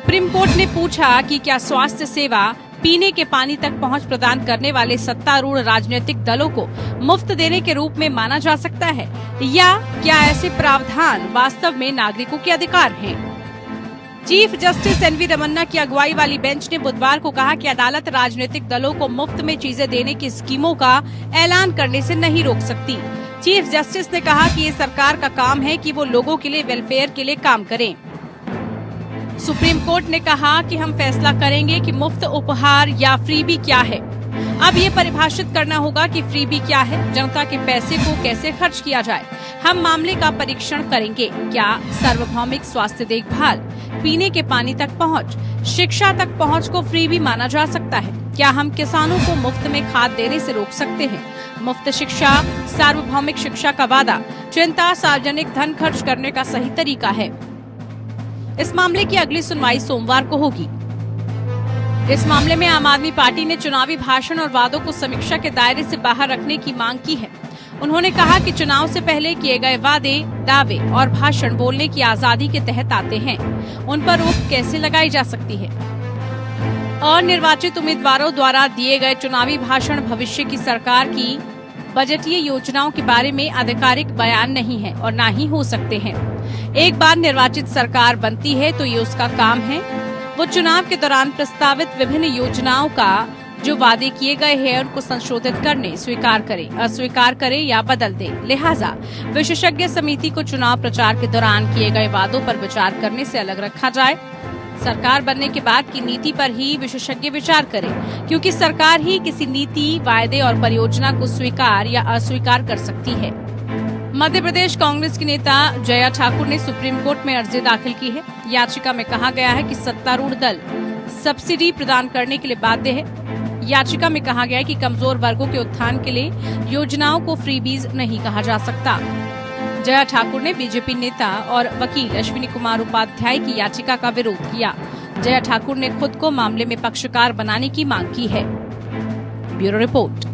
Supreme court ने पूछा कि क्या स्वास्थ्य सेवा पीने के पानी तक पहुंच प्रदान करने वाले सत्तारूढ़ राजनीतिक दलों को मुफ्त देने के रूप में माना जा सकता है, या क्या ऐसे प्रावधान वास्तव में नागरिकों के अधिकार हैं? चीफ जस्टिस एनवी रमन्ना की अगुवाई वाली बेंच ने बुधवार को कहा कि अदालत राजनीतिक दलों को मुफ्त में चीजें देने की स्कीमों का ऐलान करने से नहीं रोक सकती। चीफ जस्टिस ने कहा कि ये सरकार का काम है कि वो लोगों के लिए वेलफेयर के लिए काम करें। सुप्रीम कोर्ट ने कहा कि हम फैसला करेंगे कि मुफ्त उपहार या फ्रीबी क्या है। अब ये परिभाषित करना होगा कि फ्रीबी क्या है, जनता के पैसे को कैसे खर्च किया जाए। हम मामले का परीक्षण करेंगे। क्या सार्वभौमिक स्वास्थ्य देखभाल, पीने के पानी तक पहुंच, शिक्षा तक पहुंच को फ्रीबी माना जा सकता है? क्या हम किसानों को मुफ्त में खाद देने से रोक सकते हैं? मुफ्त शिक्षा, सार्वभौमिक शिक्षा का वादा, चिंता सार्वजनिक धन खर्च करने का सही तरीका है। इस मामले की अगली सुनवाई सोमवार को होगी। इस मामले में आम आदमी पार्टी ने चुनावी भाषण और वादों को समीक्षा के दायरे से बाहर रखने की मांग की है। उन्होंने कहा कि चुनाव से पहले किए गए वादे, दावे और भाषण बोलने की आजादी के तहत आते हैं। उन पर रोक कैसे लगाई जा सकती है? और निर्वाचित उम्मीदवारों द्वारा दिए गए चुनावी भाषण भविष्य की सरकार की बजटीय योजनाओं के बारे में आधिकारिक बयान नहीं है और ना ही हो सकते हैं। एक बार निर्वाचित सरकार बनती है तो ये उसका काम है, वो चुनाव के दौरान प्रस्तावित विभिन्न योजनाओं का जो वादे किए गए हैं उनको संशोधित करने, स्वीकार करे, अस्वीकार करे या बदल दे। लिहाजा विशेषज्ञ समिति को चुनाव प्रचार के दौरान किए गए वादों पर विचार करने से अलग रखा जाए। सरकार बनने के बाद की नीति पर ही विशेषज्ञ विचार करें, क्योंकि सरकार ही किसी नीति, वायदे और परियोजना को स्वीकार या अस्वीकार कर सकती है। मध्य प्रदेश कांग्रेस की नेता जया ठाकुर ने सुप्रीम कोर्ट में अर्जी दाखिल की है। याचिका में कहा गया है कि सत्तारूढ़ दल सब्सिडी प्रदान करने के लिए बाध्य है। याचिका में कहा गया है कि कमजोर वर्गों के उत्थान के लिए योजनाओं को फ्रीबीज नहीं कहा जा सकता। जया ठाकुर ने बीजेपी नेता और वकील अश्विनी कुमार उपाध्याय की याचिका का विरोध किया। जया ठाकुर ने खुद को मामले में पक्षकार बनाने की मांग की है। Bureau report.